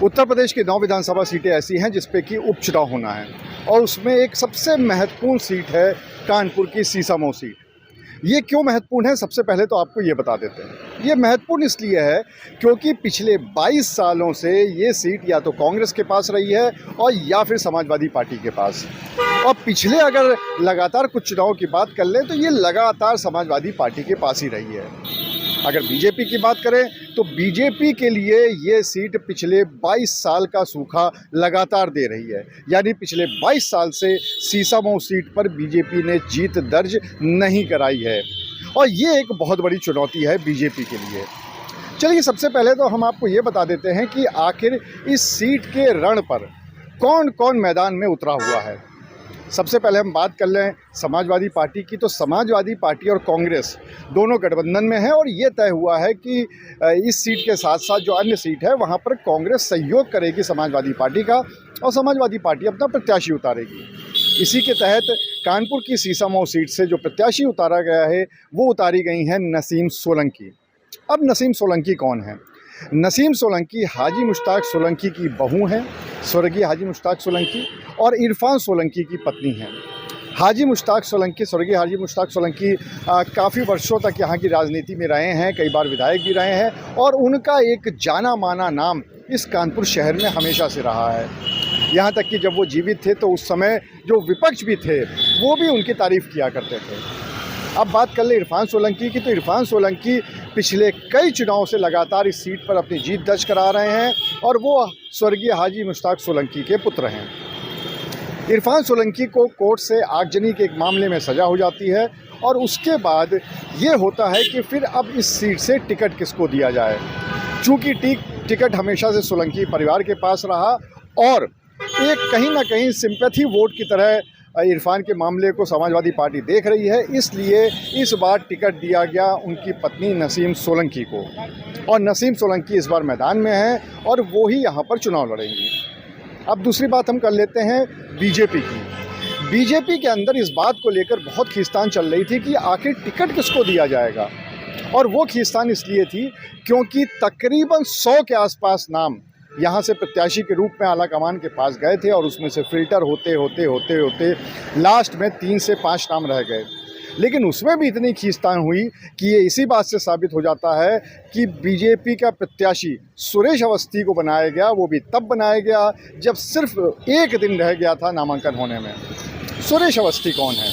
उत्तर प्रदेश की 9 विधानसभा सीटें ऐसी हैं जिस पे कि उपचुनाव होना है और उसमें एक सबसे महत्वपूर्ण सीट है कानपुर की सीसामऊ सीट। ये क्यों महत्वपूर्ण है, सबसे पहले तो आपको ये बता देते हैं। ये महत्वपूर्ण इसलिए है क्योंकि पिछले 22 सालों से ये सीट या तो कांग्रेस के पास रही है और या फिर समाजवादी पार्टी के पास। और पिछले अगर लगातार कुछ चुनाव की बात कर लें तो ये लगातार समाजवादी पार्टी के पास ही रही है। अगर बीजेपी की बात करें तो बीजेपी के लिए ये सीट पिछले 22 साल का सूखा लगातार दे रही है, यानी पिछले 22 साल से सीसामऊ सीट पर बीजेपी ने जीत दर्ज नहीं कराई है और ये एक बहुत बड़ी चुनौती है बीजेपी के लिए। चलिए, सबसे पहले तो हम आपको ये बता देते हैं कि आखिर इस सीट के रण पर कौन कौन मैदान में उतरा हुआ है। सबसे पहले हम बात कर लें समाजवादी पार्टी की, तो समाजवादी पार्टी और कांग्रेस दोनों गठबंधन में है और ये तय हुआ है कि इस सीट के साथ साथ जो अन्य सीट है वहाँ पर कांग्रेस सहयोग करेगी समाजवादी पार्टी का और समाजवादी पार्टी अपना प्रत्याशी उतारेगी। इसी के तहत कानपुर की सीसामऊ सीट से जो प्रत्याशी उतारा गया है वो उतारी गई हैं नसीम सोलंकी। अब नसीम सोलंकी कौन है? नसीम सोलंकी हाजी मुश्ताक सोलंकी की बहू हैं, स्वर्गीय हाजी मुश्ताक सोलंकी, और इरफान सोलंकी की पत्नी हैं। हाजी मुश्ताक सोलंकी, स्वर्गीय हाजी मुश्ताक सोलंकी काफ़ी वर्षों तक यहाँ की राजनीति में रहे हैं, कई बार विधायक भी रहे हैं और उनका एक जाना माना नाम इस कानपुर शहर में हमेशा से रहा है। यहाँ तक कि जब वो जीवित थे तो उस समय जो विपक्ष भी थे वो भी उनकी तारीफ़ किया करते थे। अब बात कर ले इरफान सोलंकी की, तो इरफान सोलंकी पिछले कई चुनाव से लगातार इस सीट पर अपनी जीत दर्ज करा रहे हैं और वो स्वर्गीय हाजी मुश्ताक सोलंकी के पुत्र हैं। इरफान सोलंकी को कोर्ट से आगजनी के एक मामले में सज़ा हो जाती है और उसके बाद ये होता है कि फिर अब इस सीट से टिकट किसको दिया जाए। चूँकि टिकट हमेशा से सोलंकी परिवार के पास रहा और एक कहीं ना कहीं सिंपैथी वोट की तरह इरफान के मामले को समाजवादी पार्टी देख रही है, इसलिए इस बार टिकट दिया गया उनकी पत्नी नसीम सोलंकी को और नसीम सोलंकी इस बार मैदान में हैं और वो ही यहाँ पर चुनाव लड़ेंगी। अब दूसरी बात हम कर लेते हैं बीजेपी की। बीजेपी के अंदर इस बात को लेकर बहुत खींचतान चल रही थी कि आखिर टिकट किसको दिया जाएगा, और वो खींचतान इसलिए थी क्योंकि तकरीबन 100 के आसपास नाम यहाँ से प्रत्याशी के रूप में आलाकमान के पास गए थे और उसमें से फिल्टर होते होते होते होते लास्ट में 3 से 5 नाम रह गए। लेकिन उसमें भी इतनी खींचतान हुई कि ये इसी बात से साबित हो जाता है कि बीजेपी का प्रत्याशी सुरेश अवस्थी को बनाया गया, वो भी तब बनाया गया जब सिर्फ एक दिन रह गया था नामांकन होने में। सुरेश अवस्थी कौन है?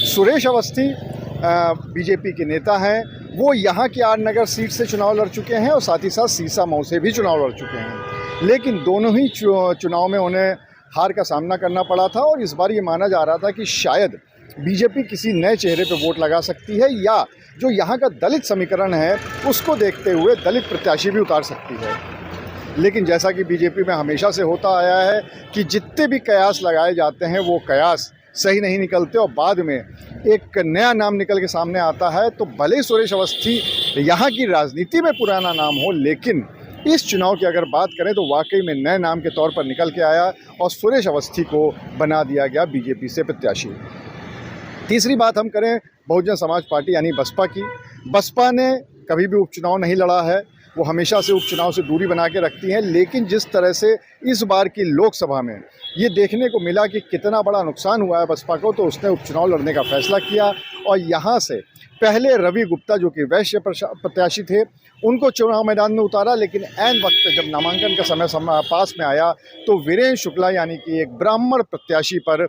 सुरेश अवस्थी बीजेपी के नेता हैं। वो यहाँ की आर नगर सीट से चुनाव लड़ चुके हैं और साथ ही साथ सीसामऊ से भी चुनाव लड़ चुके हैं, लेकिन दोनों ही चुनाव में उन्हें हार का सामना करना पड़ा था और इस बार ये माना जा रहा था कि शायद बीजेपी किसी नए चेहरे पर वोट लगा सकती है या जो यहाँ का दलित समीकरण है उसको देखते हुए दलित प्रत्याशी भी उतार सकती है। लेकिन जैसा कि बीजेपी में हमेशा से होता आया है कि जितने भी कयास लगाए जाते हैं वो कयास सही नहीं निकलते और बाद में एक नया नाम निकल के सामने आता है। तो भले सुरेश अवस्थी यहाँ की राजनीति में पुराना नाम हो, लेकिन इस चुनाव की अगर बात करें तो वाकई में नए नाम के तौर पर निकल के आया और सुरेश अवस्थी को बना दिया गया बीजेपी से प्रत्याशी। तीसरी बात हम करें बहुजन समाज पार्टी यानी बसपा की। बसपा ने कभी भी उपचुनाव नहीं लड़ा है, वो हमेशा से उपचुनाव से दूरी बना के रखती हैं, लेकिन जिस तरह से इस बार की लोकसभा में ये देखने को मिला कि कितना बड़ा नुकसान हुआ है बसपा को, तो उसने उपचुनाव लड़ने का फैसला किया और यहाँ से पहले रवि गुप्ता जो कि वैश्य प्रत्याशी थे उनको चुनाव मैदान में उतारा, लेकिन ऐन वक्त जब नामांकन का समय पास में आया तो वीरेंद्र शुक्ला यानी कि एक ब्राह्मण प्रत्याशी पर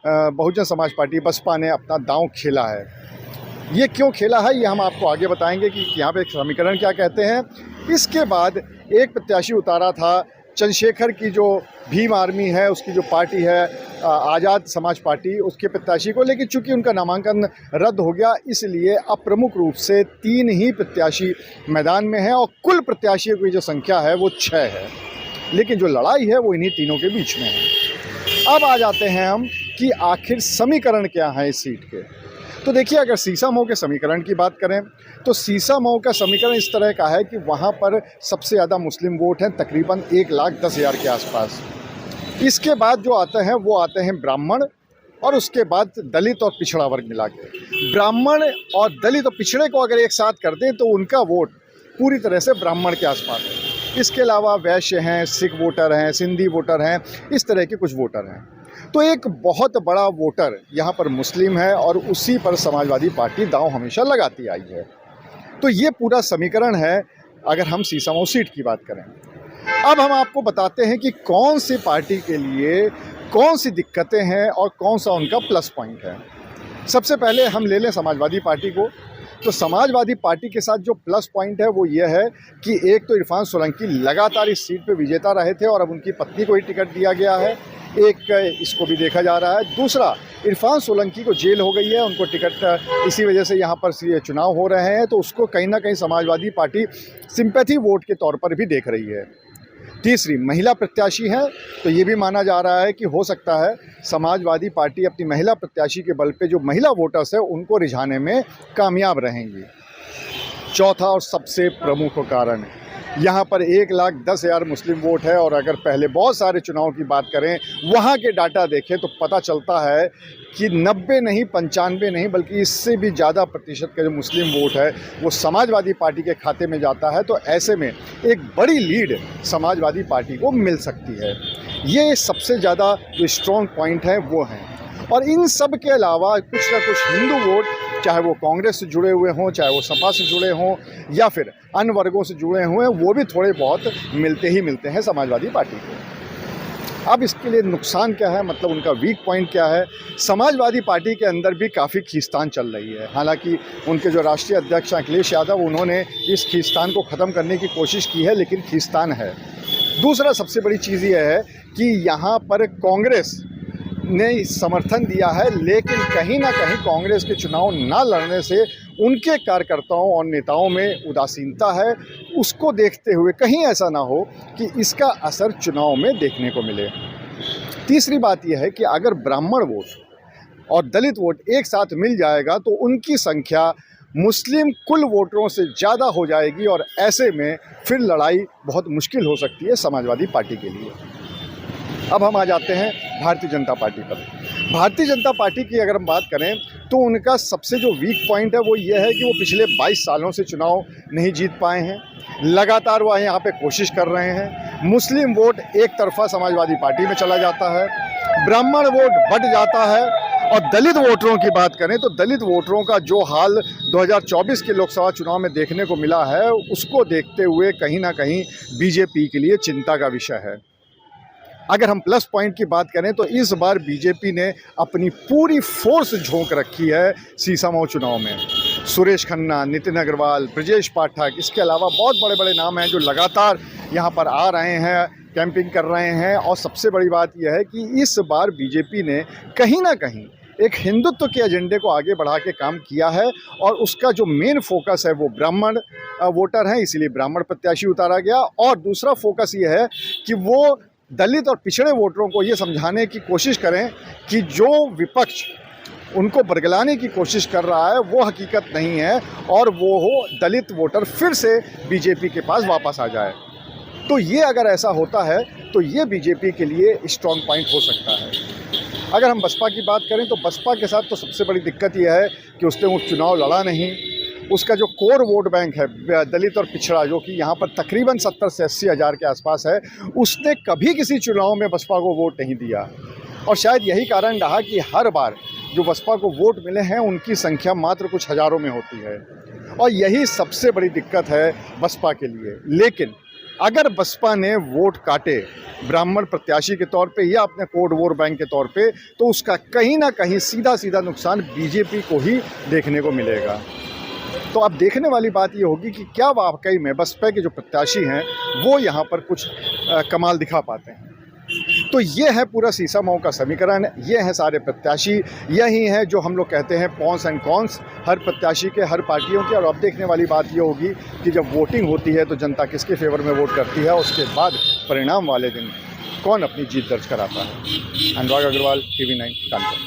बहुजन समाज पार्टी बसपा ने अपना दांव खेला है। ये क्यों खेला है ये हम आपको आगे बताएंगे कि यहाँ पे एक समीकरण क्या कहते हैं। इसके बाद एक प्रत्याशी उतारा था चंद्रशेखर की जो भीम आर्मी है उसकी जो पार्टी है आज़ाद समाज पार्टी, उसके प्रत्याशी को, लेकिन चूंकि उनका नामांकन रद्द हो गया इसलिए अब प्रमुख रूप से 3 ही प्रत्याशी मैदान में हैं और कुल प्रत्याशियों की जो संख्या है वो 6 है, लेकिन जो लड़ाई है वो इन्हीं तीनों के बीच में है। अब आ जाते हैं हम कि आखिर समीकरण क्या है इस सीट के। तो देखिए, अगर सीसामऊ के समीकरण की बात करें तो सीसामऊ का समीकरण इस तरह का है कि वहाँ पर सबसे ज़्यादा मुस्लिम वोट हैं, तकरीबन 1,10,000 के आसपास। इसके बाद जो आते हैं वो आते हैं ब्राह्मण और उसके बाद दलित और पिछड़ा वर्ग मिला के। ब्राह्मण और दलित और पिछड़े को अगर एक साथ कर दें तो उनका वोट पूरी तरह से ब्राह्मण के आसपास है। इसके अलावा वैश्य हैं, सिख वोटर हैं, सिंधी वोटर हैं, इस तरह के कुछ वोटर हैं। तो एक बहुत बड़ा वोटर यहाँ पर मुस्लिम है और उसी पर समाजवादी पार्टी दांव हमेशा लगाती आई है। तो ये पूरा समीकरण है अगर हम सीसामऊ सीट की बात करें। अब हम आपको बताते हैं कि कौन सी पार्टी के लिए कौन सी दिक्कतें हैं और कौन सा उनका प्लस पॉइंट है। सबसे पहले हम ले लें समाजवादी पार्टी को। तो समाजवादी पार्टी के साथ जो प्लस पॉइंट है वो ये है कि एक तो इरफान सोलंकी लगातार इस सीट पे विजेता रहे थे और अब उनकी पत्नी को ही टिकट दिया गया है, एक इसको भी देखा जा रहा है। दूसरा, इरफान सोलंकी को जेल हो गई है, उनको टिकट इसी वजह से यहाँ पर चुनाव हो रहे हैं, तो उसको कहीं ना कहीं समाजवादी पार्टी सिंपैथी वोट के तौर पर भी देख रही है। तीसरी, महिला प्रत्याशी हैं, तो ये भी माना जा रहा है कि हो सकता है समाजवादी पार्टी अपनी महिला प्रत्याशी के बल पे जो महिला वोटर्स है उनको रिझाने में कामयाब रहेंगी। चौथा और सबसे प्रमुख कारण, यहाँ पर 1,10,000 मुस्लिम वोट है और अगर पहले बहुत सारे चुनाव की बात करें, वहाँ के डाटा देखें तो पता चलता है कि 90 नहीं, 95 नहीं, बल्कि इससे भी ज़्यादा प्रतिशत का जो मुस्लिम वोट है वो समाजवादी पार्टी के खाते में जाता है। तो ऐसे में एक बड़ी लीड समाजवादी पार्टी को मिल सकती है। ये सबसे ज़्यादा जो स्ट्रॉन्ग पॉइंट है वो हैं। और इन सब के अलावा कुछ ना कुछ हिंदू वोट, चाहे वो कांग्रेस से जुड़े हुए हों, चाहे वो सपा से जुड़े हों या फिर अन्य वर्गों से जुड़े हुए हैं, वो भी थोड़े बहुत मिलते हैं समाजवादी पार्टी को। अब इसके लिए नुकसान क्या है, मतलब उनका वीक पॉइंट क्या है। समाजवादी पार्टी के अंदर भी काफ़ी खींचतान चल रही है। हालांकि उनके जो राष्ट्रीय अध्यक्ष अखिलेश यादव, उन्होंने इस खींचतान को ख़त्म करने की कोशिश की है, लेकिन खींचतान है। दूसरा सबसे बड़ी चीज़ ये है कि यहाँ पर कांग्रेस ने समर्थन दिया है, लेकिन कहीं ना कहीं कांग्रेस के चुनाव ना लड़ने से उनके कार्यकर्ताओं और नेताओं में उदासीनता है। उसको देखते हुए कहीं ऐसा ना हो कि इसका असर चुनाव में देखने को मिले। तीसरी बात यह है कि अगर ब्राह्मण वोट और दलित वोट एक साथ मिल जाएगा तो उनकी संख्या मुस्लिम कुल वोटरों से ज़्यादा हो जाएगी और ऐसे में फिर लड़ाई बहुत मुश्किल हो सकती है समाजवादी पार्टी के लिए। अब हम आ जाते हैं भारतीय जनता पार्टी पर। भारतीय जनता पार्टी की अगर हम बात करें तो उनका सबसे जो वीक पॉइंट है वो ये है कि वो पिछले 22 सालों से चुनाव नहीं जीत पाए हैं। लगातार वह यहाँ पे कोशिश कर रहे हैं। मुस्लिम वोट एक तरफा समाजवादी पार्टी में चला जाता है, ब्राह्मण वोट बढ़ जाता है और दलित वोटरों की बात करें तो दलित वोटरों का जो हाल 2024 के लोकसभा चुनाव में देखने को मिला है, उसको देखते हुए कहीं ना कहीं बीजेपी के लिए चिंता का विषय है। अगर हम प्लस पॉइंट की बात करें तो इस बार बीजेपी ने अपनी पूरी फोर्स झोंक रखी है सीसामऊ चुनाव में। सुरेश खन्ना, नितिन अग्रवाल, ब्रजेश पाठक, इसके अलावा बहुत बड़े बड़े नाम हैं जो लगातार यहाँ पर आ रहे हैं, कैंपिंग कर रहे हैं। और सबसे बड़ी बात यह है कि इस बार बीजेपी ने कहीं ना कहीं एक हिंदुत्व के एजेंडे को आगे बढ़ा के काम किया है और उसका जो मेन फोकस है वो ब्राह्मण वोटर हैं, इसीलिए ब्राह्मण प्रत्याशी उतारा गया। और दूसरा फोकस ये है कि वो दलित और पिछड़े वोटरों को ये समझाने की कोशिश करें कि जो विपक्ष उनको बरगलाने की कोशिश कर रहा है वो हकीकत नहीं है और वो हो दलित वोटर फिर से बीजेपी के पास वापस आ जाए। तो ये अगर ऐसा होता है तो ये बीजेपी के लिए स्ट्रॉन्ग पॉइंट हो सकता है। अगर हम बसपा की बात करें तो बसपा के साथ तो सबसे बड़ी दिक्कत यह है कि उसने वो चुनाव लड़ा नहीं। उसका जो कोर वोट बैंक है दलित और पिछड़ा, जो कि यहाँ पर तकरीबन 70 से 80 हज़ार के आसपास है, उसने कभी किसी चुनाव में बसपा को वोट नहीं दिया। और शायद यही कारण रहा कि हर बार जो बसपा को वोट मिले हैं उनकी संख्या मात्र कुछ हज़ारों में होती है और यही सबसे बड़ी दिक्कत है बसपा के लिए। लेकिन अगर बसपा ने वोट काटे ब्राह्मण प्रत्याशी के तौर पे या अपने कोड वोट बैंक के तौर पे, तो उसका कहीं ना कहीं सीधा सीधा नुकसान बीजेपी को ही देखने को मिलेगा। तो अब देखने वाली बात ये होगी कि क्या वाकई में बसपा के जो प्रत्याशी हैं वो यहाँ पर कुछ कमाल दिखा पाते हैं। तो ये है पूरा सीसामऊ का समीकरण, ये हैं सारे प्रत्याशी, यही है जो हम लोग कहते हैं पॉन्स एंड कॉन्स हर प्रत्याशी के, हर पार्टियों के। और अब देखने वाली बात ये होगी कि जब वोटिंग होती है तो जनता किसके फेवर में वोट करती है, उसके बाद परिणाम वाले दिन कौन अपनी जीत दर्ज कराता है। अनुराग अग्रवाल, TV9 कानपुर।